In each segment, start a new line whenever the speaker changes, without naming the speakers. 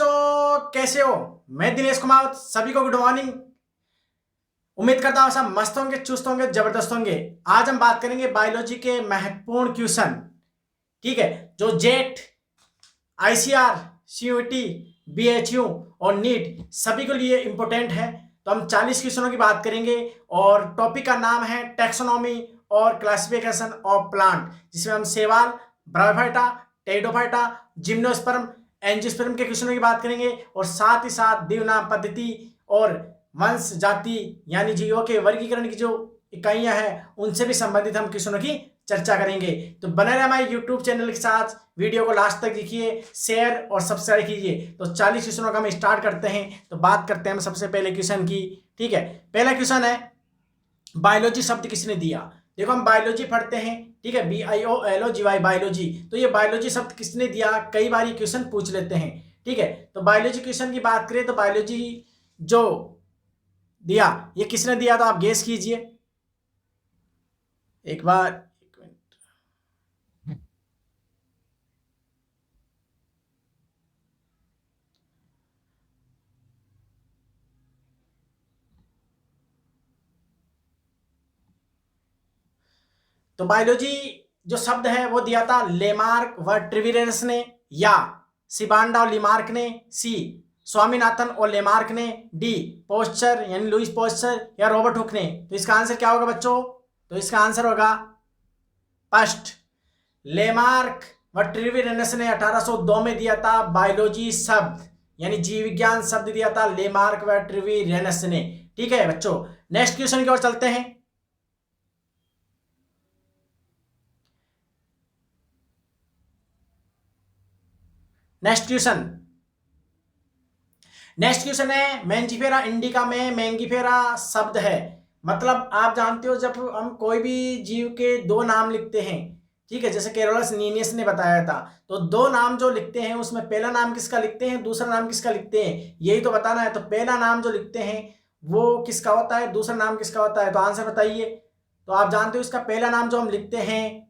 बच्चों, कैसे हो? मैं दिनेश कुमार, सभी को गुड मॉर्निंग। उम्मीद करता हूं सब मस्त होंगे, चुस्त होंगे, जबरदस्त होंगे। आज हम बात करेंगे बायोलॉजी के महत्वपूर्ण क्वेश्चन। ठीक है, जो जेट, आईसीआर, सीयूईटी, बीएचयू और नीट सभी के लिए इंपॉर्टेंट है। तो हम 40 क्वेश्चनों की बात करेंगे और टॉपिक का नाम है टैक्सोनॉमी और क्लासिफिकेशन ऑफ प्लांट, जिसमें हम शैवाल, ब्रायोफाइटा, टेरिडोफाइटा, जिम्नोस्पर्म, एंजियोस्पर्म के क्वेश्चनों की बात करेंगे और साथ ही साथ द्विनाम पद्धति और वंश जाति यानी जीवों के वर्गीकरण की जो इकाइयां हैं उनसे भी संबंधित हम क्वेश्चनों की चर्चा करेंगे। तो बने रहे हमारे यूट्यूब चैनल के साथ, वीडियो को लास्ट तक देखिए, शेयर और सब्सक्राइब कीजिए। तो 40 क्वेश्चनों का हम स्टार्ट करते हैं। तो बात करते हैं हम सबसे पहले क्वेश्चन की। ठीक है, पहला क्वेश्चन है बायोलॉजी शब्द किसने दिया। देखो, हम बायोलॉजी पढ़ते हैं, ठीक है, BIOLOGY बायोलॉजी। तो ये बायोलॉजी शब्द किसने दिया, कई बार ये क्वेश्चन पूछ लेते हैं। ठीक है, तो बायोलॉजी क्वेश्चन की बात करें तो बायोलॉजी जो दिया ये किसने दिया, तो आप गेस कीजिए एक बार। तो बायोलॉजी जो शब्द है वो दिया था लेमार्क व ट्रिविरेनस ने, या सिबांडा और लिमार्क ने, सी स्वामीनाथन और लेमार्क ने, डी पोस्चर यानी लुइस पोस्चर या रॉबर्ट हुक ने। तो इसका आंसर क्या होगा बच्चों? तो इसका आंसर होगा फर्स्ट, लेमार्क व ट्रिविरेनस ने 1802 में दिया था बायोलॉजी शब्द यानी जीव विज्ञान शब्द दिया था लेमार्क व ट्रिविरेनस ने। ठीक है बच्चों, नेक्स्ट क्वेश्चन की ओर चलते हैं। नेक्स्ट क्वेश्चन है मैंजीफेरा इंडिका में मैंगीफेरा शब्द है। मतलब आप जानते हो जब हम कोई भी जीव के दो नाम लिखते हैं, ठीक है, जैसे कैरोलस नीनियस ने बताया था, तो दो नाम जो लिखते हैं उसमें पहला नाम किसका लिखते हैं, दूसरा नाम किसका लिखते हैं, यही तो बताना है। तो पहला नाम जो लिखते हैं वो किसका होता है, दूसरा नाम किसका होता है, तो आंसर बताइए। तो आप जानते हो इसका पहला नाम जो हम लिखते हैं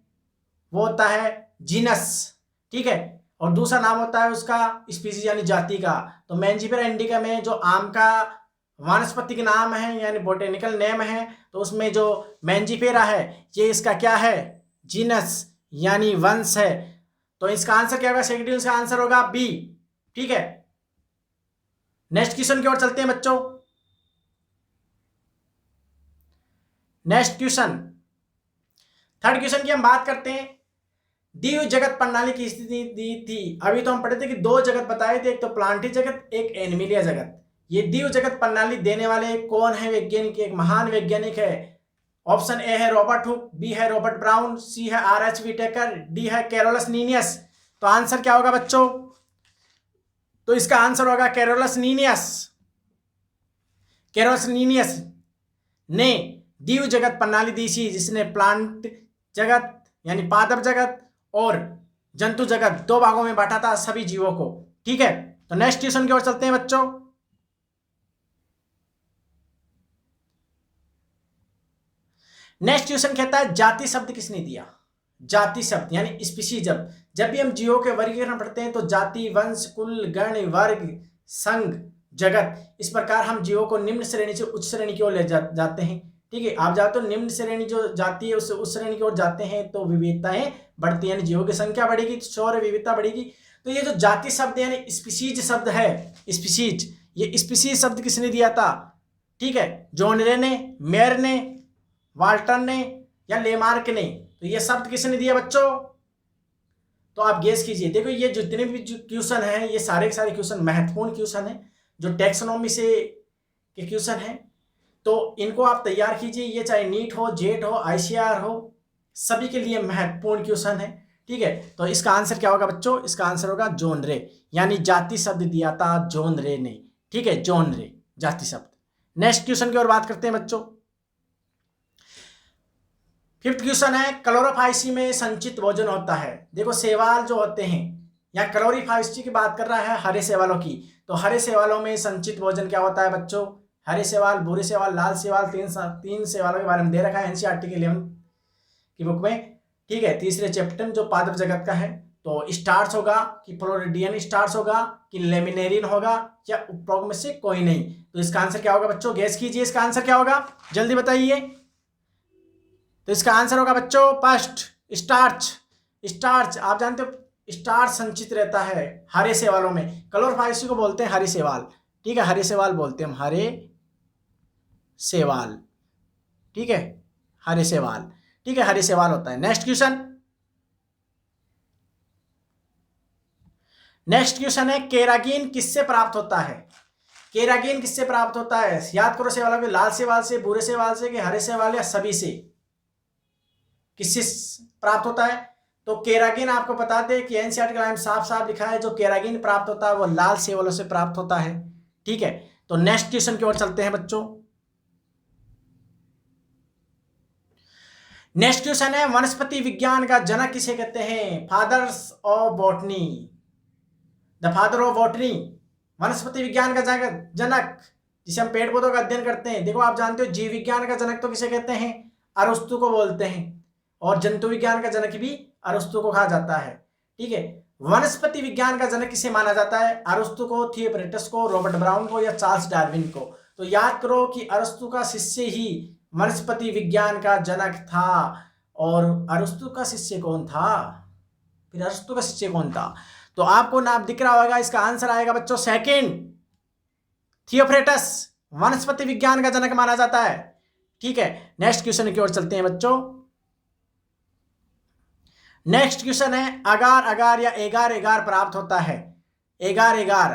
वो होता है जीनस, ठीक है, और दूसरा नाम होता है उसका स्पीसीज यानी जाति का। तो मैंजीफेरा इंडिका में जो आम का वानस्पतिक नाम है यानी बोटेनिकल नेम है, तो उसमें जो मैंजीफेरा है ये इसका क्या है, जीनस यानी वंश है। तो इसका आंसर क्या होगा, सेकेंड इसका आंसर होगा बी। ठीक है, नेक्स्ट क्वेश्चन की ओर चलते हैं बच्चों। नेक्स्ट क्वेश्चन, थर्ड क्वेश्चन की हम बात करते हैं। द्विव जगत प्रणाली की स्थिति दी थी। अभी तो हम पढ़े थे कि दो जगत बताए थे, एक तो प्लांटी जगत, एक एनिमलिया जगत। ये द्विव जगत प्रणाली देने वाले कौन है वैज्ञानिक, एक महान वैज्ञानिक है। ऑप्शन ए है रॉबर्ट हुक, बी है रॉबर्ट ब्राउन, सी है RH विटेकर, डी है कैरोलस नीनियस। तो आंसर क्या होगा बच्चों? तो इसका आंसर होगा कैरोलस नीनियस। कैरोलस नीनियस ने द्विव जगत प्रणाली दी थी, जिसने प्लांट जगत यानी पादप जगत और जंतु जगत दो भागों में बांटा था सभी जीवों को। ठीक है, तो नेक्स्ट क्वेश्चन की ओर चलते हैं बच्चों। नेक्स्ट क्वेश्चन कहता है जाति शब्द किसने दिया। जाति शब्द यानी स्पीशीज। जब भी हम जीवों के वर्गीकरण पढ़ते हैं तो जाति, वंश, कुल, गण, वर्ग, संघ, जगत, इस प्रकार हम जीवों को निम्न श्रेणी से उच्च श्रेणी की ओर ले जाते हैं। ठीक है, आप जाते हो निम्न श्रेणी जो जाति है उससे उच्च श्रेणी की ओर जाते हैं तो विविधताएं बढ़ती है, यानी जीवों की संख्या बढ़ेगी तो सौर विविधता बढ़ेगी। तो ये जो जाति शब्द यानी स्पीशीज शब्द है, स्पीशीज, ये स्पीशीज शब्द किसने दिया था? ठीक है, जोनरे ने, मेयर ने, वाल्टर ने या लेमार्क ने। तो ये शब्द किसने दिया बच्चों? तो आप गेस कीजिए। देखो, ये जितने भी क्वेश्चन हैं ये सारे के सारे क्वेश्चन महत्वपूर्ण क्वेश्चन हैं जो टैक्सोनॉमी से के क्वेश्चन हैं। तो इनको आप तैयार कीजिए, ये चाहे नीट हो, जेट हो, ICAR हो, सभी के लिए महत्वपूर्ण क्वेश्चन है। ठीक है, तो इसका आंसर क्या होगा बच्चों? इसका आंसर होगा जोनरे यानी जाति शब्द दिया था जोनरे ने। ठीक है, जोनरे जाति शब्द। नेक्स्ट क्वेश्चन की ओर बात करते हैं बच्चों। फिफ्थ क्वेश्चन है क्लोरोफाइसी में संचित भोजन होता है। देखो, शैवाल जो होते हैं या क्लोरोफाइसी की बात कर रहा है हरे शैवालों की, तो हरे शैवालों में संचित भोजन क्या होता है बच्चों? हरे शैवाल, भूरे शैवाल, लाल शैवाल, तीन शैवालों के बारे में दे रखा है NCERT के 11 की बुक में। ठीक है, तीसरे चैप्टर जो पादप जगत का है। तो स्टार्च होगा कि फ्लोरिडियन स्टार्च होगा कि लेमिनेरिन होगा या उपरोक्त में से कोई नहीं। तो इसका आंसर क्या होगा बच्चों, गैस कीजिए इसका आंसर क्या होगा, जल्दी बताइए। तो इसका आंसर होगा बच्चों फर्स्ट स्टार्च। स्टार्च आप जानते हो स्टार्च संचित रहता है हरे शैवालों में, क्लोरोफाइस को बोलते हैं हरे शैवाल, ठीक है, हरे शैवाल बोलते हैं हम, हरे शैवाल, ठीक है, हरे शैवाल, ठीक है, हरे शैवाल होता है। नेक्स्ट क्वेश्चन, नेक्स्ट क्वेश्चन है केराटिन किससे प्राप्त होता है, केराटिन किससे प्राप्त होता है, याद करो शैवालों में, लाल शैवाल से, भूरे शैवाल से, कि हरे शैवाल या सभी से, किससे प्राप्त होता है। तो केराटिन आपको बता दें कि एनसीईआरटी में साफ साफ लिखा है जो केराटिन प्राप्त होता है वो लाल शैवालों से प्राप्त होता है, ठीक है। तो नेक्स्ट क्वेश्चन की ओर चलते हैं बच्चों। नेक्स्ट क्वेश्चन है वनस्पति विज्ञान का जनक किसे कहते हैं, fathers of botany, the father of botany, वनस्पति विज्ञान का जनक, जिसे हम पेड़ पौधों का अध्ययन करते हैं। देखो आप जानते हो जीव विज्ञान का जनक तो किसे कहते हैं, अरस्तु को बोलते हैं, और जंतु विज्ञान का जनक भी अरस्तु को कहा जाता है, ठीक है। वनस्पति विज्ञान का जनक किसे माना जाता है, अरस्तु को, थियोक्रिटस को, रॉबर्ट ब्राउन को या चार्ल्स डार्विन को। तो याद करो कि अरस्तु का शिष्य ही वनस्पति विज्ञान का जनक था, और अरस्तु का शिष्य कौन था, फिर अरस्तु का शिष्य कौन था। तो आपको नाम दिख रहा होगा, इसका आंसर आएगा बच्चों सेकंड, थियोक्रिटस वनस्पति विज्ञान का जनक माना जाता है, ठीक है। नेक्स्ट क्वेश्चन की ओर चलते हैं बच्चों। नेक्स्ट क्वेश्चन है अगार अगार या एगार एगार प्राप्त होता है, एगार एगार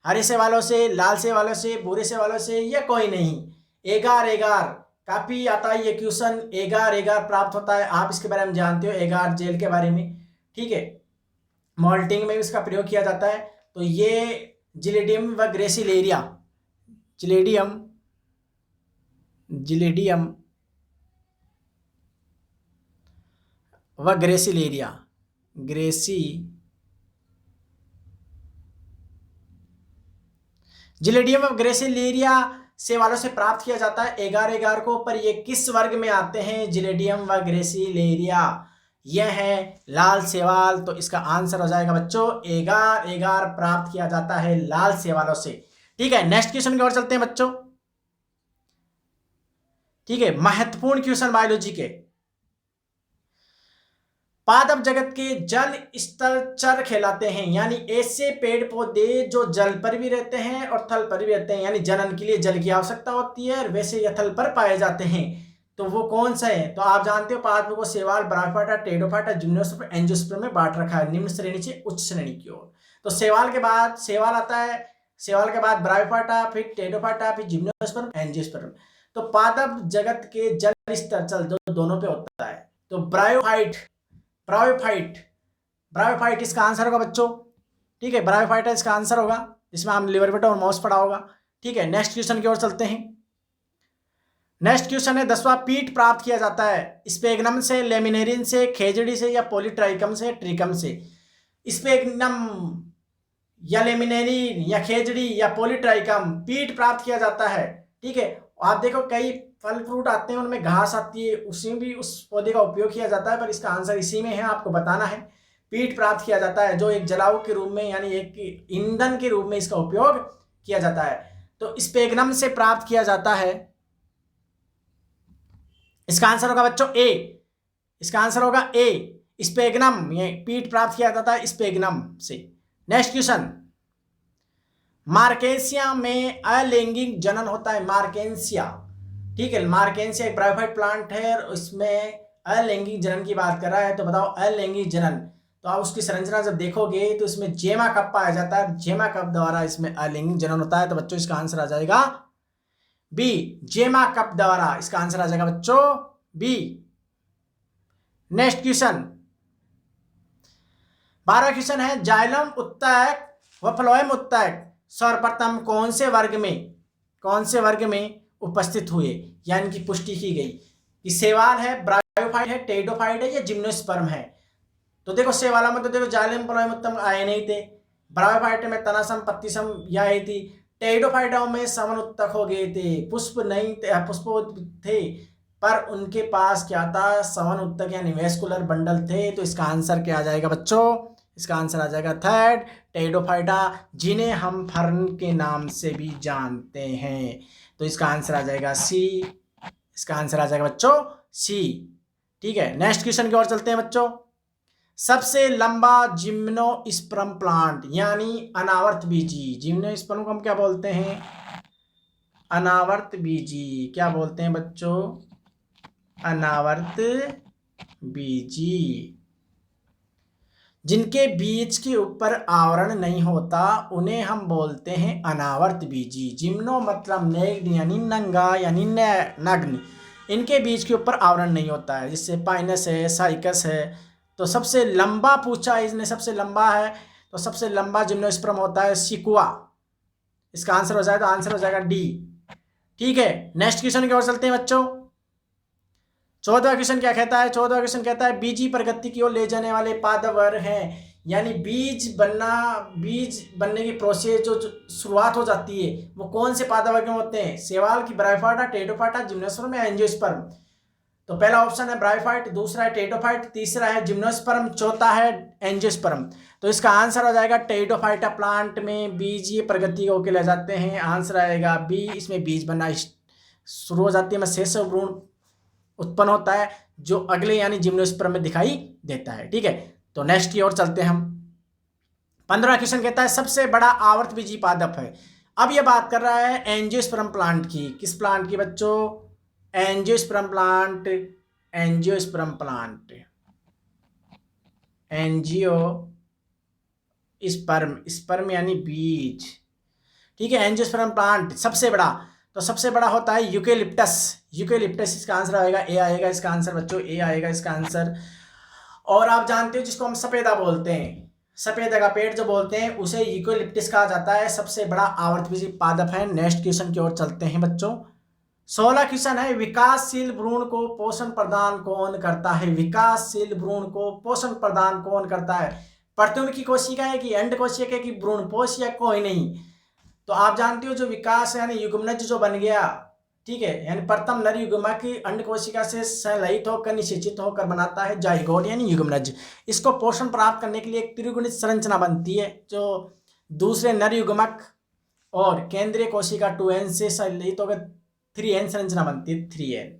हरे शैवालों से, लाल शैवालों से, भूरे शैवालों से, या कोई नहीं। एगार एगार काफी आता है ये क्वेश्चन, एगार एगार प्राप्त होता है, आप इसके बारे में जानते हो, एगार जेल के बारे में, ठीक है, मॉल्टिंग में भी इसका प्रयोग किया जाता है। तो ये जिलेडियम व ग्रेसिलेरिया, जिलेडियम जिलेडियम व ग्रेसिलेरिया, जिलेडियम व ग्रेसिलेरिया शैवालों से प्राप्त किया जाता है एगार एगार को, पर ये किस वर्ग में आते हैं, जिलेडियम व ग्रेसिलेरिया, यह है लाल शैवाल। तो इसका आंसर हो जाएगा बच्चों एगार एगार प्राप्त किया जाता है लाल शैवालों से, ठीक है। नेक्स्ट क्वेश्चन की ओर चलते हैं बच्चों, ठीक है, महत्वपूर्ण क्वेश्चन बायोलॉजी के। पादप जगत के जल स्थल चर कहलाते हैं, यानी ऐसे पेड़ पौधे जो जल पर भी रहते हैं और थल पर भी रहते हैं, यानी जनन के लिए जल की आवश्यकता होती है और वैसे ये थल पर पाए जाते हैं। तो वो कौन सा है, तो आप जानते हो पादपों को शैवाल, ब्रायोफाइटा, टेरिडोफाइटा, जिम्नोस्पर्म, एंजियोस्पर्म में बांट रखा है, निम्न श्रेणी से उच्च श्रेणी की ओर। तो शैवाल के बाद शैवाल आता है, शैवाल के बाद ब्रायोफाइटा, फिर टेरिडोफाइटा, फिर जिम्नोस्पर्म, एंजियोस्पर्म। तो पादप जगत के जल स्तर चल दोनों पे होता है। तो ब्रायोफाइट ब्रायोफाइट इसका आंसर होगा बच्चों, ठीक है, ब्रायोफाइटा इसका आंसर होगा, इसमें हम लिवर बेटा और माउस पढ़ा होगा, ठीक है। नेक्स्ट क्वेश्चन की ओर चलते हैं। नेक्स्ट क्वेश्चन है 10वां पीठ प्राप्त किया जाता है स्पेगनम से, लेमिनेरिन से, खेजड़ी से, या पॉलीट्राइकम से, ट्रिकम से। स्पेगनम या लेमिनेरिन या खेजड़ी या पॉलीट्राइकम पीठ प्राप्त किया जाता है, ठीक है। आप देखो कई फल फ्रूट आते हैं उनमें घास आती है, उसमें भी उस पौधे का उपयोग किया जाता है, पर इसका आंसर इसी में है, आपको बताना है। पीठ प्राप्त किया जाता है जो एक जलाऊ के रूप में, यानी एक ईंधन के रूप में इसका उपयोग किया जाता है। तो स्पेगनम से प्राप्त किया जाता है, इसका आंसर होगा बच्चों ए, इसका आंसर होगा ए, स्पेगनम, ये पीठ प्राप्त किया जाता है स्पेगनम से। नेक्स्ट क्वेश्चन, मार्केंसिया में अलैंगिक जनन होता है, मार्केंसिया, ठीक है, मार्केंसिया एक ब्रायोफाइट प्लांट है और इसमें अलैंगिक जनन की बात कर रहा है। तो बताओ अलैंगिक जनन, तो आप उसकी संरचना जब देखोगे तो इसमें जेमा कप पाया जाता है, जेमा कप द्वारा इसमें अलैंगिक जनन होता है। तो बच्चों इसका आंसर आ जाएगा बी, जेमा कप द्वारा, इसका आंसर आ जाएगा बच्चों बी। नेक्स्ट क्वेश्चन 12वां क्वेश्चन है जाइलम उत्तक व फ्लोएम उत्तक सर्वप्रथम कौन से वर्ग में उपस्थित हुए, यानी कि पुष्टि की गई कि शैवाल है, ब्रायोफाइट है, टेरिडोफाइट है या जिम्नोस्पर्म है। तो देखो शैवाला में तो देखो जाइलम फ्लोएम उत्तक आए नहीं थे, ब्रायोफाइट में तनासम पत्तीसम या आई थी, टेरिडोफाइटों में समन उत्तक हो गए थे, पुष्प नहीं थे, पुष्प थे पर उनके पास क्या था, समन उत्तक यानी वेस्कुलर बंडल थे। तो इसका आंसर क्या आ जाएगा बच्चों, इसका आंसर आ जाएगा थर्ड, टेरिडोफाइटा, जिन्हें हम फर्न के नाम से भी जानते हैं। तो इसका आंसर आ जाएगा सी। इसका आंसर आ जाएगा बच्चों सी। ठीक है, नेक्स्ट क्वेश्चन की ओर चलते हैं बच्चों। सबसे लंबा जिम्नोस्पर्म प्लांट यानी अनावर्त बीजी, जिम्नोस्पर्म को हम क्या बोलते हैं? अनावर्त बीजी। क्या बोलते हैं बच्चों? अनावर्त बीजी। जिनके बीज के ऊपर आवरण नहीं होता उन्हें हम बोलते हैं अनावर्त बीजी। जिम्नो मतलब नेग्ड यानी नंगा यानी नग्न, इनके बीज के ऊपर आवरण नहीं होता है, जिससे पाइनस है, साइकस है। तो सबसे लंबा पूछा इसने, सबसे लंबा है, तो सबसे लंबा जिम्नोस्पर्म होता है सिकुआ। इसका आंसर हो जाएगा, आंसर हो जाएगा डी। ठीक है, नेक्स्ट क्वेश्चन की ओर चलते हैं बच्चों। 14वां क्वेश्चन क्या कहता है? 14वां क्वेश्चन कहता है बीजी प्रगति की ओर ले जाने वाले पादवर हैं, यानी बीज बनने की प्रोसेस जो शुरुआत हो जाती है वो कौन से पादवर के होते हैं? सेवाल की ब्रायोफाइटा, टेरिडोफाइटा, जिम्नोस्पर्म या एंजियोस्पर्म। तो पहला ऑप्शन है ब्रायोफाइट, दूसरा है टेरिडोफाइट, तीसरा है जिम्नोस्पर्म, चौथा है एंजियोस्पर्म। तो इसका आंसर हो जाएगा टेरिडोफाइटा प्लांट में बीजीय प्रगति को ले जाते हैं। आंसर आएगा बी, इसमें बीज बनना शुरू हो जाती है, में शेष भ्रूण उत्पन्न होता है जो अगले यानी जिम्नोस्पर्म में दिखाई देता है। ठीक है, तो नेक्स्ट की ओर चलते हैं हम। 15वां क्वेश्चन कहता है सबसे बड़ा आवर्त बीजी पादप है। अब ये बात कर रहा है एंजियोस्पर्म प्लांट की। किस प्लांट की बच्चों? Angiosperm plant. Angiosperm plant, angiosperm, sperm यानी बीज। ठीक है, एंजियोस्पर्म प्लांट सबसे बड़ा, तो सबसे बड़ा होता है यूकेलिप्टस। यूकेलिप्टस इसका आंसर आएगा ए आएगा, इसका आंसर बच्चों ए आएगा इसका आंसर। और आप जानते हो जिसको हम सफेदा बोलते हैं, सफेदा का पेड़ जो बोलते हैं उसे यूकेलिप्टस कहा जाता है, सबसे बड़ा आवर्तबीजी पादप है। नेक्स्ट क्वेश्चन की ओर चलते हैं बच्चों। 16 क्वेश्चन है विकासशील भ्रूण को पोषण प्रदान कौन करता है? विकासशील भ्रूण को पोषण प्रदान कौन करता है? प्रत्युमुखी कोशिका है कि अंड कोशिका है कि भ्रूणपोष या कोई नहीं? तो आप जानते हो जो विकास यानी युग्मनज जो बन गया, ठीक है, यानी प्रथम नर युग्मक अंड कोशिका से संलयित होकर निषेचित होकर बनाता है जाइगोट यानी युग्मनज। इसको पोषण प्राप्त करने के लिए एक त्रिगुणित संरचना बनती है जो दूसरे नर युग्मक और केंद्रीय कोशिका 2n से संलयित होकर 3n संरचना बनती है। 3n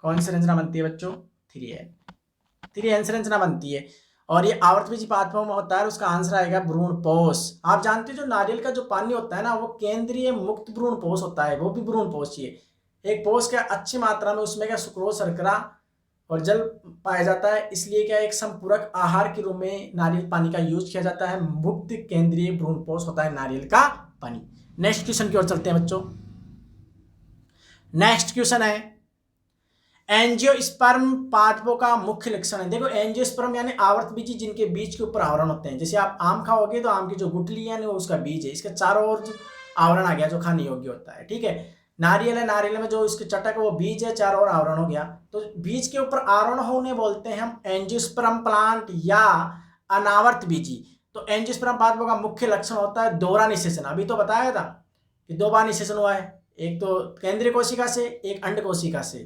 कौन संरचना बनती है बच्चों? 3n संरचना बनती है और ये आवर्तबीजी पादपों में होता है। उसका आंसर आएगा भ्रूणपोष। आप जानते हो जो नारियल का जो पानी होता है ना वो केंद्रीय मुक्त भ्रूणपोष होता है, वो भी भ्रूणपोष ही है। एक पोष क्या अच्छी मात्रा में उसमें क्या सुक्रोज, शर्करा और जल पाया जाता है, इसलिए क्या एक संपूरक आहार के रूप में नारियल पानी का यूज किया जाता है। मुक्त केंद्रीय भ्रूणपोष होता है नारियल का पानी। नेक्स्ट क्वेश्चन की ओर चलते हैं बच्चों। नेक्स्ट क्वेश्चन है एंजियोस्पर्म पादपों का मुख्य लक्षण है। देखो एंजियोस्पर्म यानी आवर्तबीजी जिनके बीज के ऊपर आवरण होते हैं। जैसे आप आम खाओगे तो आम की जो गुठली है वो उसका बीज है, इसके चारों ओर आवरण आ गया जो खाने योग्य होता है। ठीक है, नारियल है, नारियल में जो इसके चटक है वो बीज है, चारों ओर आवरण हो गया। तो बीज के ऊपर आवरण होने बोलते हैं हम एंजियोस्पर्म प्लांट या अनावर्त बीजी। तो एंजियोस्पर्म पादपों का मुख्य लक्षण होता है दोहरा निषेचन। अभी तो बताया था कि 2 बार निषेचन हुआ है, एक तो केंद्रीय कोशिका से, एक अंड कोशिका से।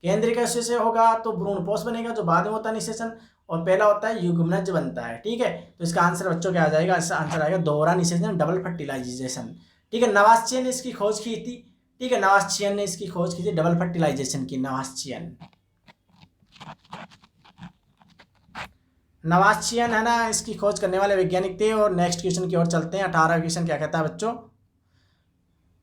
केंद्रीय कोशिका से होगा तो भ्रूणपोष बनेगा जो बाद में होता है निषेचन, और पहला होता है युग्मनज बनता है। ठीक है, तो इसका आंसर बच्चों क्या आ जाएगा? इसका आंसर आएगा दोहरा निषेचन, डबल फर्टिलाइजेशन। ठीक है, नवास्चियन ने इसकी खोज की थी। ठीक है, नवास्चियन ने इसकी खोज की थी डबल फर्टिलाइजेशन की। नवास्चियन है ना, इसकी खोज करने वाले वैज्ञानिक थे। और नेक्स्ट क्वेश्चन की ओर चलते हैं। 18वां क्वेश्चन क्या कहता है बच्चों?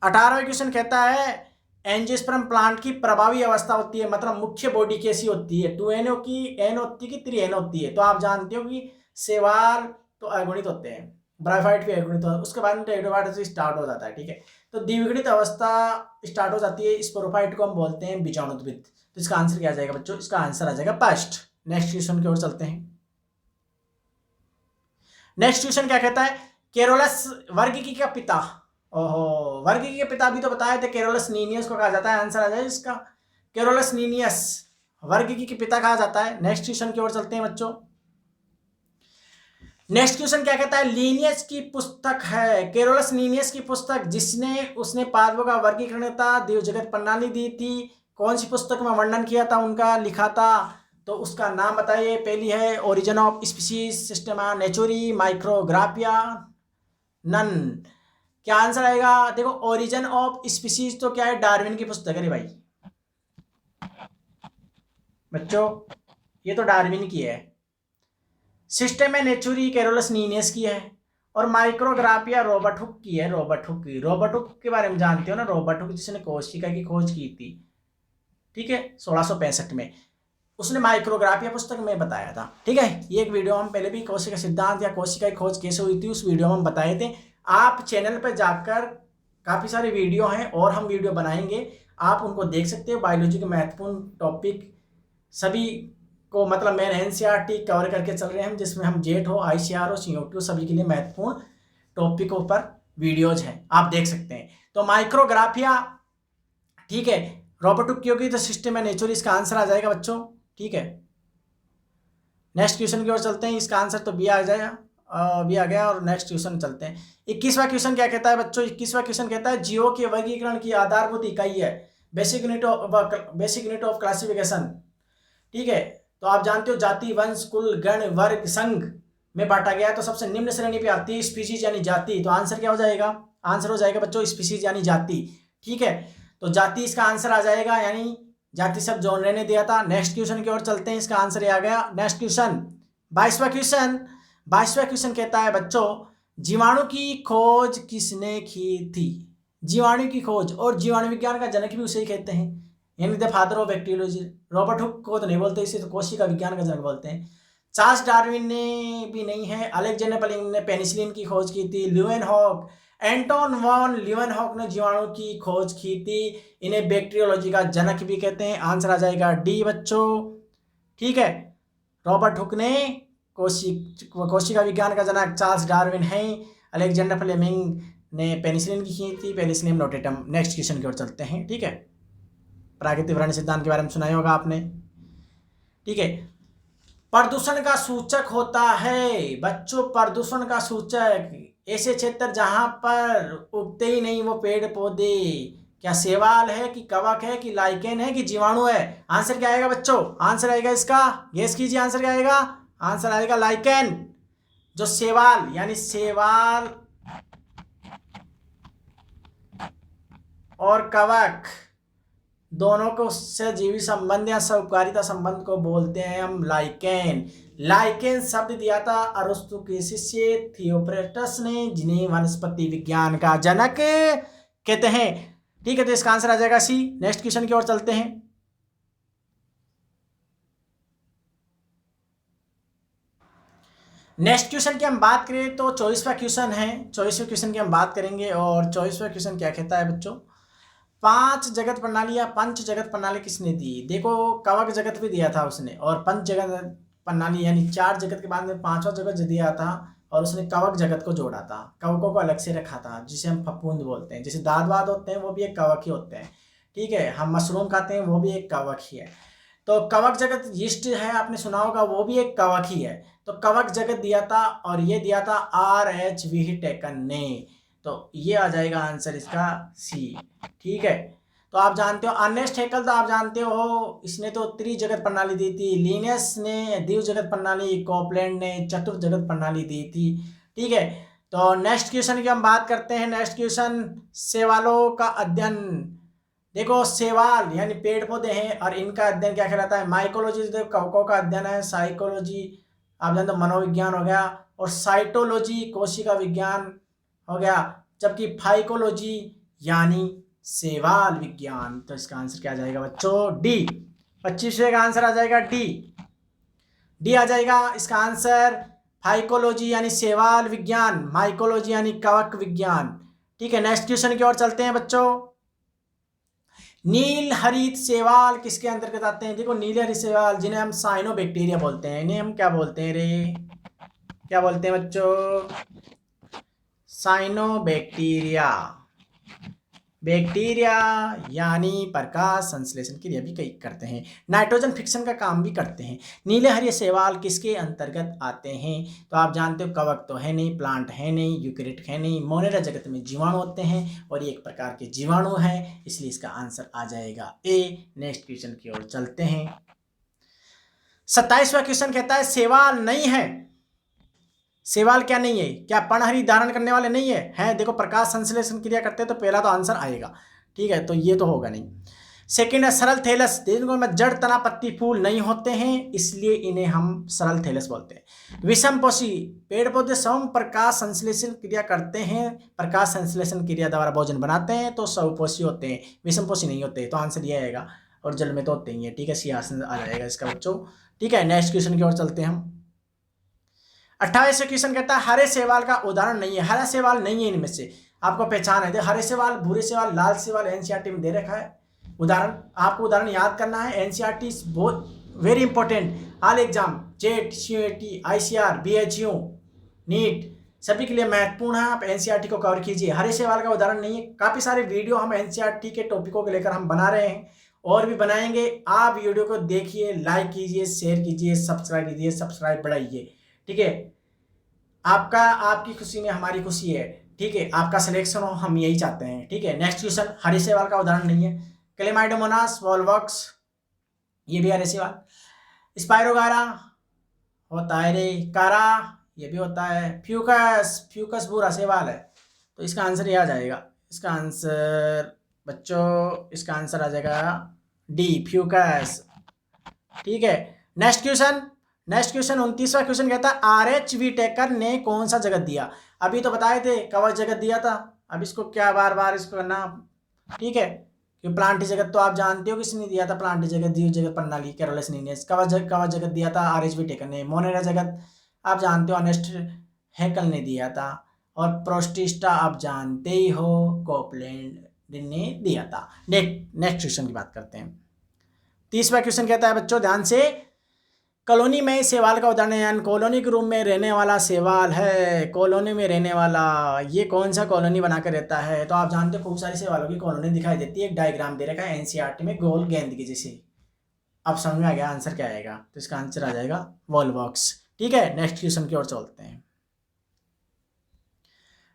18वां क्वेश्चन कहता है एंजियोस्पर्म प्लांट की प्रभावी अवस्था होती है, मतलब मुख्य बॉडी कैसी होती है? 2NO की, N होती है कि 3N होती है? तो आप जानते हो कि शैवाल तो अगुणित होते हैं, ब्रायोफाइट भी अगुणित होता है, उसके बाद में टेरिडोफाइट से स्टार्ट हो जाता है। ठीक है, तो द्विगुणित अवस्था स्टार्ट हो जाती है, स्पोरोफाइट को हम बोलते हैं बीजाणुद्वित। तो इसका आंसर क्या आ जाएगा बच्चों? इसका आंसर आ जाएगा फर्स्ट। नेक्स्ट क्वेश्चन की ओर चलते हैं। नेक्स्ट क्वेश्चन क्या कहता है? केरोलस वर्गीकी का पिता, ओहो वर्गीकी के पिता भी तो बताए थे, केरोलस नीनियस को कहा जाता है। आंसर आ जाए इसका केरोलस नीनियस वर्गीकी के पिता कहा जाता है। नेक्स्ट क्वेश्चन की ओर चलते हैं बच्चों। नेक्स्ट क्वेश्चन क्या कहता है? लीनियस की पुस्तक है, केरोलस नीनियस की पुस्तक जिसने उसने पादपों का वर्गीकरण था, देव जगत प्रणाली दी थी, कौन सी पुस्तक में वर्णन किया था उनका, लिखा था? तो उसका नाम बताइए। पहली है origin of species, Systema Naturae, Micrographia, none. क्या आंसर आएगा? देखो ओरिजिन ऑफ स्पीसीज तो क्या है, डार्विन की पुस्तक है रे भाई बच्चों, ये तो डार्विन की है। सिस्टम नेचुरी कैरोलस नीनेस की है, और माइक्रोग्राफिया रॉबर्ट हुक की है। रॉबर्ट हुक की, रॉबर्ट हुक के बारे में जानते हो ना, रॉबर्ट हुक जिसने कोशिका की खोज की थी, ठीक है, 1665 में। उसने माइक्रोग्राफिया पुस्तक में बताया था, ठीक है। ये एक वीडियो हम पहले भी कोशिका सिद्धांत या कोशिका की खोज कैसे हुई थी उस वीडियो में हम बताए थे। आप चैनल पर जाकर काफ़ी सारे वीडियो हैं और हम वीडियो बनाएंगे, आप उनको देख सकते हो। बायोलॉजी के महत्वपूर्ण टॉपिक सभी को, मतलब मेन एनसीईआरटी कवर करके चल रहे हैं हम, जिसमें हम जेट हो, आईसीआर हो, CO2 सभी के लिए महत्वपूर्ण टॉपिकों पर वीडियोज हैं, आप देख सकते हैं। तो माइक्रोग्राफिया, ठीक है, रॉबर्ट हुक की होगी तो सिस्टम नेचुरी इसका आंसर आ जाएगा बच्चों, ठीक है। नेक्स्ट क्वेश्चन की ओर चलते हैं। इसका आंसर तो बी आ जाएगा, बी आ गया। और नेक्स्ट क्वेश्चन चलते हैं। 21वां क्वेश्चन क्या कहता है बच्चों? 21वां क्वेश्चन कहता है जीवों के वर्गीकरण की आधारभूत इकाई है बेसिक यूनिट ऑफ क्लासिफिकेशन, ठीक है। तो आप जानते हो जाति, वंश, कुल, गण, वर्ग, संघ में बांटा गया है। तो सबसे निम्न श्रेणी पे आती है स्पीशीज यानी जाति। तो आंसर क्या हो जाएगा? आंसर हो जाएगा बच्चों स्पीशीज यानी जाति, ठीक है। तो जाति इसका आंसर आ जाएगा, यानी जाति सब जॉनरे ने दिया था। नेक्स्ट क्वेश्चन की ओर चलते हैं। इसका आंसर आ गया। नेक्स्ट क्वेश्चन 22वां क्वेश्चन कहता है बच्चों जीवाणु की खोज किसने की थी? जीवाणु की खोज, और जीवाणु विज्ञान का जनक भी उसे ही कहते हैं, यानी the father of bacteriology. Robert Hooke को तो नहीं बोलते, इसे तो कोशिका विज्ञान का जनक बोलते हैं। चार्ल्स डार्विन ने भी नहीं है। अलेक्जेंडर फ्लेमिंग ने पेनिसिलिन की खोज की थी। ल्यूवेनहॉक, एंटोन वॉन ल्यूवेनहॉक ने जीवाणु की खोज की थी। इन्हें बैक्टीरियोलॉजी का जनक भी कहते हैं। आंसर आ जाएगा डी बच्चों, ठीक है। रॉबर्ट हुक ने कोशिका विज्ञान का जनक, चार्ल्स डार्विन है। अलेक्जेंडर फ्लेमिंग ने पेनिसिलिन की थी, पेनिसिलिन नोटेटम। नेक्स्ट क्वेश्चन की ओर चलते हैं, ठीक है। प्राकृतिक वर्णन सिद्धांत के बारे में सुनाया होगा आपने, ठीक है। प्रदूषण का सूचक होता है बच्चों, प्रदूषण का सूचक ऐसे क्षेत्र जहां पर उगते ही नहीं वो पेड़ पौधे, क्या शैवाल है कि कवक है कि लाइकेन है कि जीवाणु है? आंसर क्या आएगा बच्चों? आंसर आएगा इसका, गेस कीजिए आंसर क्या आएगा? आंसर आएगा लाइकेन। जो शैवाल यानी शैवाल और कवक दोनों को सहजीवी संबंध या सहकारिता संबंध को बोलते हैं हम लाइकेन। लाइकेन शब्द दिया था अरस्तु के शिष्य थियोफ्रेस्टस ने, जिन्हें वनस्पति विज्ञान का जनक कहते हैं, ठीक है। तो इसका आंसर आ जाएगा सी। नेक्स्ट क्वेश्चन की ओर चलते हैं। नेक्स्ट क्वेश्चन की हम बात करें तो 24वां क्वेश्चन है। 24वें क्वेश्चन की हम बात करेंगे, और 24वां क्वेश्चन क्या कहता है बच्चों? 5 जगत प्रणाली या पंच जगत प्रणाली किसने दी? देखो कवक जगत भी दिया था उसने, और पंच जगत प्रणाली यानी 4 जगत के बाद में 5वां जगत दिया था, और उसने कवक जगत को जोड़ा था, कवकों को अलग से रखा था, जिसे हम फफूंद बोलते हैं। जैसे दाद वाद होते हैं वो भी एक कवक ही होते हैं, ठीक है। हम मशरूम खाते हैं वो भी एक कवक ही है। तो कवक जगत यीस्ट है, आपने सुना होगा, वो भी एक कवक ही है। तो कवक जगत दिया था, और ये दिया था RH व्हिटेकर ने। तो ये आ जाएगा आंसर इसका सी, ठीक है। तो आप जानते हो अर्नेस्ट हैकेल, तो आप जानते हो इसने तो त्रिजगत प्रणाली दी थी। लिनियस ने द्विव जगत प्रणाली, कॉपलैंड ने चतुर्थ जगत प्रणाली दी थी, ठीक है। तो नेक्स्ट क्वेश्चन की हम बात करते हैं। नेक्स्ट क्वेश्चन शैवालों का अध्ययन। देखो शैवाल यानी पेड़ पौधे हैं, और इनका अध्ययन क्या कहलाता है? माइकोलॉजी कवकों का अध्ययन है। साइकोलॉजी आप जानते हो मनोविज्ञान हो गया, और साइटोलॉजी कोशिका विज्ञान हो गया, जबकि फाइकोलॉजी यानी शैवाल विज्ञान। तो इसका आंसर क्या आ जाएगा बच्चों? डी। 25वें का आंसर आ जाएगा डी आ जाएगा इसका आंसर। फाइकोलॉजी यानी शैवाल विज्ञान, माइकोलॉजी यानी कवक विज्ञान, ठीक है। नेक्स्ट क्वेश्चन की ओर चलते हैं बच्चों। नील हरित शैवाल किसके अंतर्गत आते हैं? देखो नील हरित शैवाल जिन्हें हम साइनोबैक्टीरिया बोलते हैं, इन्हें हम क्या बोलते हैं रे? क्या बोलते हैं बच्चों? साइनोबैक्टीरिया। बैक्टीरिया यानी प्रकाश संश्लेषण की क्रिया भी कई करते हैं, नाइट्रोजन फिक्शन का काम भी करते हैं। नीले हरे शैवाल किसके अंतर्गत आते हैं? तो आप जानते हो कवक तो है नहीं, प्लांट है नहीं, यूकेरियोट है नहीं, मोनेरा जगत में जीवाणु होते हैं, और ये एक प्रकार के जीवाणु है, इसलिए इसका आंसर आ जाएगा ए। नेक्स्ट क्वेश्चन की ओर चलते हैं। 27वां क्वेश्चन कहता है सेवाल नहीं है। सेवाल क्या नहीं है? क्या पर्णहरी धारण करने वाले नहीं है? देखो प्रकाश संश्लेषण क्रिया करते हैं तो पहला तो आंसर आएगा, ठीक है, तो ये तो होगा नहीं। सेकेंड है सरल थैलस, देखो में जड़ तना पत्ती फूल नहीं होते हैं, इसलिए इन्हें हम सरल थैलस बोलते हैं। विषमपोषी, पेड़ पौधे सम प्रकाश संश्लेषण क्रिया करते हैं, प्रकाश संश्लेषण क्रिया द्वारा भोजन बनाते हैं तो स्वपोषी होते हैं, विषमपोषी नहीं होते, तो आंसर ये आएगा। और जल में तो होते ही है, ठीक है, सी आंसर आ जाएगा इसका बच्चों, ठीक है। नेक्स्ट क्वेश्चन की ओर चलते हैं हम। 28वां क्वेश्चन कहता है हरे शैवाल का उदाहरण नहीं है। हरा शैवाल नहीं है इनमें से, आपको पहचान है, हरे शैवाल, भूरे शैवाल, लाल शैवाल एनसीईआरटी में दे रखा है। उदाहरण, आपको उदाहरण याद करना है। एनसीईआरटी इज बहुत very important, all exam, JET, CUET, ICR, BHU, NEET, सभी के लिए महत्वपूर्ण है। आप एनसीईआरटी को कवर कीजिए। हरे शैवाल का उदाहरण नहीं है। काफी सारे वीडियो हम एनसीईआरटी के टॉपिकों को लेकर हम बना रहे हैं और भी बनाएंगे। आप वीडियो को देखिए, लाइक कीजिए, शेयर कीजिए, सब्सक्राइब कीजिए, सब्सक्राइब बढ़ाइए, ठीक है। आपकी खुशी में हमारी खुशी है, ठीक है, आपका सिलेक्शन हो, हम यही चाहते हैं, ठीक है। नेक्स्ट क्वेश्चन, हरे शैवाल का उदाहरण नहीं है। क्लेमाइडोमोनास वॉलवॉक्स, ये भी हरे शैवाल। स्पायरोगारा होता है रे, कारा ये भी होता है। फ्यूकस भूरा शैवाल है, तो इसका आंसर ये आ जाएगा। इसका आंसर बच्चों, इसका आंसर आ जाएगा डी, फ्यूकस, ठीक है। नेक्स्ट क्वेश्चन 29वां क्वेश्चन कहता है RH व्हिटेकर ने कौन सा जगत दिया। अभी तो बताए थे कवच जगत दिया था, अब इसको क्या बार बार इसको करना, ठीक है, कि प्लांट जगत तो आप जानते हो किसने दिया था, प्लांट जगत, जीव जगत प्रणाली, कैरोलस लीनियस। कवच जगत दिया था RH व्हिटेकर ने। मोनेरा जगत आप जानते हो अर्नेस्ट हैकल ने दिया था। और प्रोस्टिस्टा आप जानते ही हो, कोपलैंड ने दिया था। नेक्स्ट क्वेश्चन की बात करते हैं। 30वां क्वेश्चन कहता है बच्चों ध्यान से, कॉलोनी में शैवाल का उदाहरण है। कॉलोनी के रूम में रहने वाला शैवाल है, कॉलोनी में रहने वाला, ये कौन सा कॉलोनी बनाकर रहता है? तो आप जानते हो खूब सारी शैवालों की कॉलोनी दिखाई देती है। एक डायग्राम दे रखा है एनसीईआरटी में, गोल गेंद की जैसे। अब समझ में आ गया आंसर क्या आएगा, तो इसका आंसर आ जाएगा वॉलवॉक्स, ठीक है। नेक्स्ट क्वेश्चन की ओर चलते हैं।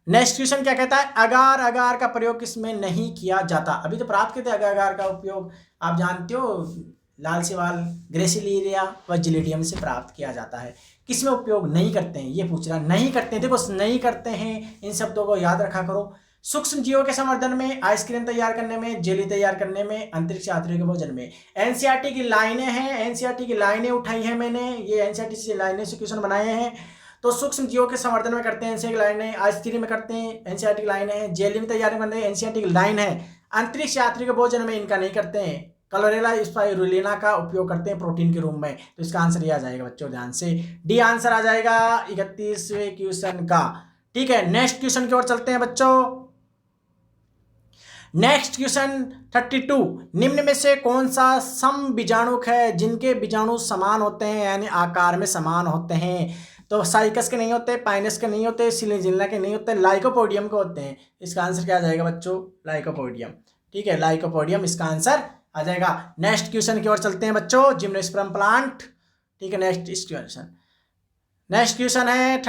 नेक्स्ट क्वेश्चन क्या कहता है, अगार अगार का प्रयोग किसमें नहीं किया जाता। अभी तो प्राप्त किए थे अगार का उपयोग, आप जानते हो लाल शैवाल, ग्रेसिलिया व जिलेडियम से प्राप्त किया जाता है। किसमें उपयोग नहीं करते हैं, ये पूछ रहा, नहीं करते हैं। देखो नहीं करते हैं, इन शब्दों को याद रखा करो। सूक्ष्म जीवों के संवर्धन में, आइसक्रीम तैयार करने में, जेली तैयार करने में, अंतरिक्ष यात्रियों के भोजन में। एनसीईआरटी की लाइनें हैं, एनसीईआरटी की लाइनें उठाई हैं मैंने, ये एनसीईआरटी से लाइनें से क्वेश्चन बनाए हैं। तो सूक्ष्म जीवों के संवर्धन में करते हैं एनसीईआरटी की लाइनें, आइसक्रीम में करते हैं एनसीईआरटी की लाइनें हैं, जेली में तैयार करते हैं एनसीईआरटी की लाइन है, अंतरिक्ष यात्री के भोजन में इनका नहीं करते हैं। क्लोरेला स्पाइरुलिना का उपयोग करते हैं प्रोटीन के रूप में। तो इसका आंसर ये आ जाएगा बच्चों, ध्यान से डी आंसर आ जाएगा 31वें क्वेश्चन का, ठीक है। नेक्स्ट क्वेश्चन की ओर चलते हैं बच्चों। नेक्स्ट क्वेश्चन 32, निम्न में से कौन सा सम बीजाणुक है जिनके बीजाणु समान होते हैं, यानी आकार में समान होते हैं। तो साइकस के नहीं होते, पाइनस के नहीं होते, सिलिजिल्ला के नहीं होते, लाइकोपोडियम के होते हैं। इसका आंसर क्या आ जाएगा बच्चों, लाइकोपोडियम, ठीक है, लाइकोपोडियम इसका आंसर आ जाएगा। नेक्स्ट क्वेश्चन की ओर चलते हैं बच्चों, जिम्नोस्पर्म प्लांट, ठीक है। नेक्स्ट क्वेश्चन है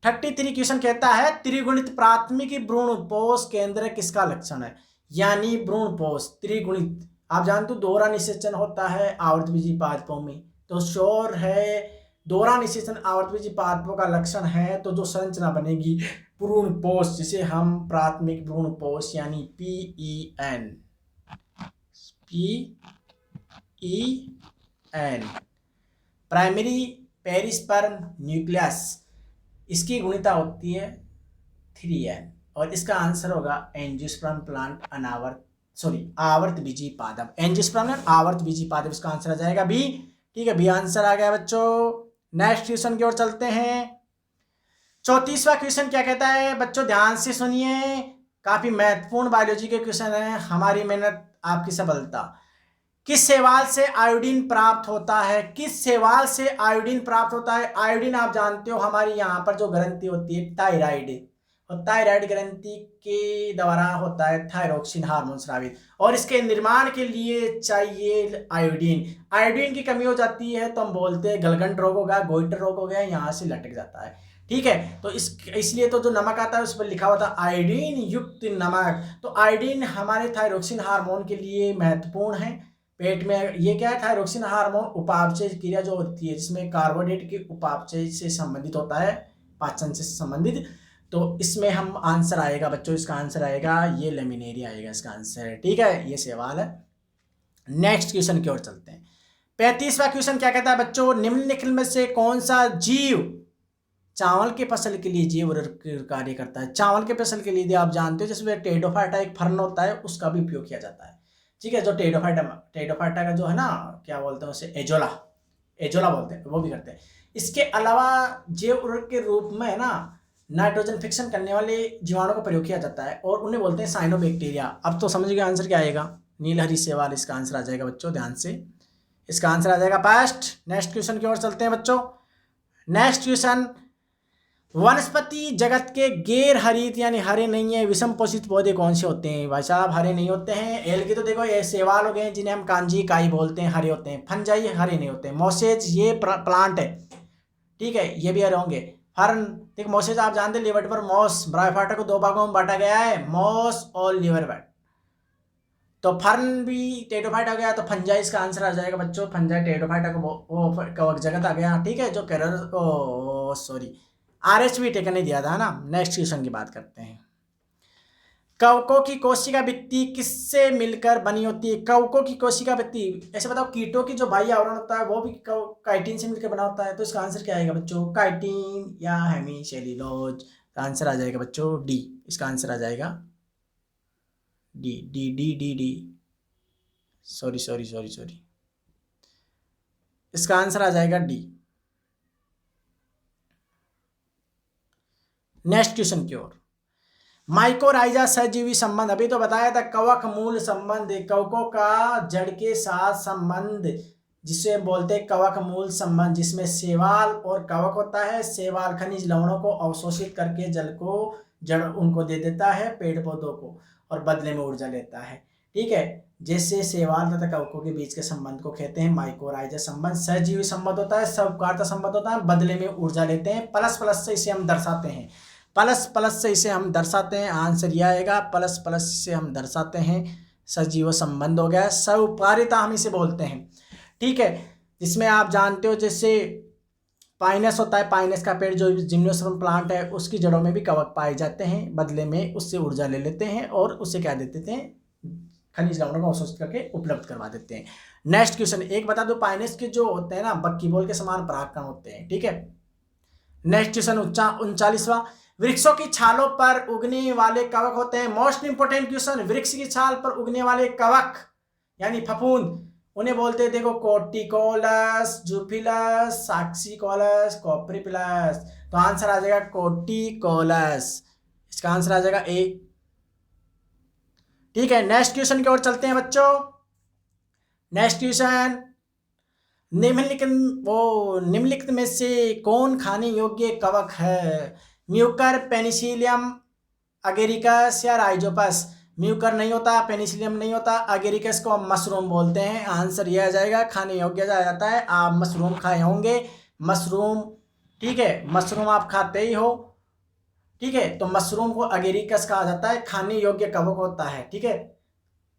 33 क्वेश्चन कहता है त्रिगुणित प्राथमिक भ्रूणपोष केंद्र किसका लक्षण है। यानी भ्रूणपोष त्रिगुणित, आप जानते हो दोहरा निषेचन होता है आवर्तबीजी पादपों में, तो श्योर है दोहरा निषेचन आवर्तबीजी पादपों का लक्षण है। तो जो संरचना बनेगी भ्रूणपोष, जिसे हम प्राथमिक भ्रूणपोष यानी PEN प्राइमरी पेरिस्पर्म न्यूक्लियस, इसकी गुणिता होती है 3N और इसका आंसर होगा एंजियोस्पर्म प्लांट आवर्त बीजी पादप। एंजियोस्पर्म आवर्त बीजी पादप, इसका आंसर आ जाएगा बी, ठीक है, बी आंसर आ गया बच्चों। नेक्स्ट क्वेश्चन की ओर चलते हैं। 34वां क्वेश्चन क्या कहता है बच्चों, ध्यान से सुनिए, काफी महत्वपूर्ण बायोलॉजी के क्वेश्चन है। हमारी मेहनत आपकी सफलता। किस शैवाल से आयोडीन प्राप्त होता है, किस शैवाल से आयोडीन प्राप्त होता है। आयोडीन आप जानते हो हमारी यहाँ पर जो ग्रंथि होती है थायराइड, और थायराइड ग्रंथि के द्वारा होता है थायरोक्सिन हार्मोन स्रावित, और इसके निर्माण के लिए चाहिए आयोडीन। आयोडीन की कमी हो जाती है तो हम बोलते हैं गलगंड रोग हो गया, गोइटर रोग हो गया, यहाँ से लटक जाता है, ठीक है। तो इसलिए तो जो नमक आता है उस पर लिखा हुआ था आयोडीन युक्त नमक। तो आयोडीन हमारे थायरोक्सिन हार्मोन के लिए महत्वपूर्ण है, पेट में ये क्या है, थायरोक्सिन हार्मोन उपापचय क्रिया जो होती है जिसमें कार्बोहाइड्रेट के उपापचय से संबंधित होता है, पाचन से संबंधित। तो इसमें हम आंसर आएगा बच्चों, इसका आंसर आएगा ये लेमिनेरिया आएगा इसका आंसर। ठीक है, ये सवाल है। नेक्स्ट क्वेश्चन की ओर चलते हैं। 35वां क्वेश्चन क्या कहता है बच्चों, निम्नलिखित में से कौन सा जीव चावल के फसल के लिए जीव कार्य करता है। चावल के फसल के लिए यदि आप जानते हो जिसमें टेडोफाइटा एक फर्न होता है उसका भी उपयोग किया जाता है। ठीक है, जो टेडोफाइटा का जो है ना, क्या बोलते हैं उसे, एजोला बोलते हैं, वो भी करते हैं। इसके अलावा जैव उर्वरक के रूप में ना नाइट्रोजन फिक्सन करने वाले जीवाणु का प्रयोग किया जाता है और उन्हें बोलते हैं साइनोबैक्टीरिया। अब तो समझ गए आंसर क्या आएगा, नीलहरी शैवाल इसका आंसर आ जाएगा बच्चों, ध्यान से इसका आंसर आ जाएगा पास्ट। नेक्स्ट क्वेश्चन की ओर चलते हैं बच्चों। नेक्स्ट क्वेश्चन, वनस्पति जगत के गैर हरित यानी हरे नहीं है विषम पोषित पौधे कौन से होते हैं। भाई साहब हरे नहीं होते हैं। एलगी तो देखो ये शैवाल हो गए जिन्हें हम कांजी काई बोलते हैं, हरे होते हैं। फंजाई हरे नहीं होते हैं। मोसेज ये प्लांट है, ठीक है, ये भी हरे होंगे। फर्न देखो, मोसेज आप जानते हैं लिवर्टिवर मॉस, ब्रायोफाइटा को दो भागों में बांटा गया है, मॉस और लिवर्टिवर। तो फर्न भी टेडोफाइट आ गया तो फंजाई इसका आंसर आ जाएगा बच्चों। फंजाई टेडोफाइटा को वो कवक जगत आ गया। ठीक है, जो कैरर सॉरी आरएचबी टेकन नहीं दिया था ना। नेक्स्ट क्वेश्चन की बात करते हैं। कवकों की कोशिका भित्ति किससे मिलकर बनी होती है। कवकों की कोशिका भित्ति, ऐसे बताओ कीटों की जो बाह्य आवरण होता है वो भी काइटिन से मिलकर बना होता है। तो इसका आंसर क्या आएगा बच्चों, काइटिन या हेमीसेल्यूलोज। आंसर आ जाएगा बच्चों डी, इसका आंसर आ जाएगा D D D D D sorry इसका आंसर आ जाएगा डी। नेक्स्ट क्वेश्चन की ओर। माइकोराइजा सहजीवी संबंध, अभी तो बताया था कवक मूल संबंध, कवकों का जड़ के साथ संबंध जिसे बोलते हैं कवक मूल संबंध, जिसमें शैवाल और कवक होता है। शैवाल खनिज लवणों को अवशोषित करके जल को जड़ उनको दे देता है पेड़ पौधों को और बदले में ऊर्जा लेता है। ठीक है, जैसे शैवाल तथा कवकों के बीच के संबंध को कहते हैं माइकोराइजा संबंध। सहजीवी संबंध होता है, सह-उपकारिता संबंध होता है, बदले में ऊर्जा लेते हैं। प्लस प्लस से इसे हम दर्शाते हैं, प्लस प्लस से इसे हम दर्शाते हैं। आंसर यह आएगा, प्लस प्लस से हम दर्शाते हैं। सजीव संबंध हो गया। सह-उपकारिता हम इसे बोलते हैं। ठीक है, जिसमें आप जानते हो जैसे पाइनस होता है, पाइनस का पेड़ जो जिम्नोस्पर्म प्लांट है उसकी जड़ों में भी कवक पाए जाते हैं, बदले में उससे ऊर्जा ले लेते हैं और उससे क्या दे देते हैं, खनिज लवणों को अवशोषित करके उपलब्ध करवा देते हैं। नेक्स्ट क्वेश्चन, एक बता दो पाइनस के जो होते हैं ना बक्कीबोल के समान परागकण होते हैं। ठीक है, नेक्स्ट क्वेश्चन 39वां, वृक्षों की छालों पर उगने वाले कवक होते हैं। मोस्ट इंपोर्टेंट क्वेश्चन, वृक्ष की छाल पर उगने वाले कवक यानी फफूंद उन्हें बोलते हैं देखो कोटिकोलस, जूफिलस, साक्सिकोलस, कोप्रिपिलस। तो आंसर आ जाएगा कोटिकोलस, इसका आंसर आ जाएगा ए। ठीक है, नेक्स्ट क्वेश्चन की ओर चलते हैं बच्चों। नेक्स्ट क्वेश्चन, निम्नलिखित में से कौन खाने योग्य कवक है। म्यूकर, पेनिसिलियम, अगेरिकस या राइजोपस। म्यूकर नहीं होता, पेनिसिलियम नहीं होता, अगेरिकस को हम मशरूम बोलते हैं। आंसर यह आ जाएगा, खाने योग्य आ जाता है। आप मशरूम खाए होंगे, मशरूम, ठीक है, मशरूम आप खाते ही हो। ठीक है, तो मशरूम को अगेरिकस कहा जाता है, खाने योग्य कवक होता है। ठीक है,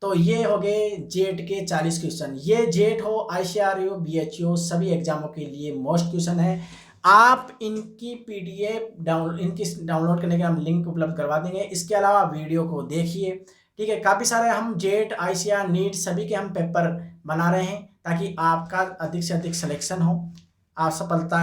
तो ये हो गए जेट के 40 क्वेश्चन। ये जेट हो, ICRU, BHU सभी एग्जामों के लिए मोस्ट क्वेश्चन है। आप इनकी PDF डाउनलोड करने के हम लिंक उपलब्ध करवा देंगे। इसके अलावा वीडियो को देखिए। ठीक है, काफ़ी सारे हम जेट, ICR, नीट सभी के हम पेपर बना रहे हैं ताकि आपका अधिक से अधिक सिलेक्शन हो, आप सफलता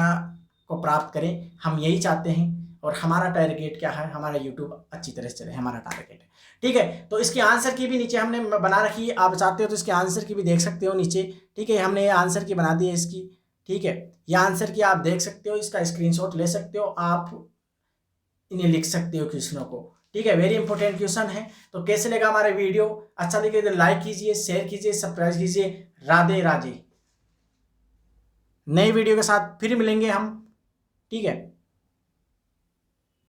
को प्राप्त करें। हम यही चाहते हैं और हमारा टारगेट क्या है, हमारा यूट्यूब अच्छी तरह से चले, हमारा टारगेट है। ठीक है, तो इसके आंसर की भी नीचे हमने बना रखी है, आप चाहते हो तो इसके आंसर की भी देख सकते हो नीचे। ठीक है, हमने आंसर की बना दी है इसकी। ठीक है, ये आंसर की आप देख सकते हो, इसका स्क्रीनशॉट ले सकते हो, आप इन्हें लिख सकते हो क्वेश्चनों को। ठीक है, वेरी इंपॉर्टेंट क्वेश्चन है। तो कैसे लगा हमारा वीडियो, अच्छा लगे तो लाइक कीजिए, शेयर कीजिए, सब्सक्राइब कीजिए। राधे राधे। नई वीडियो के साथ फिर मिलेंगे हम। ठीक है।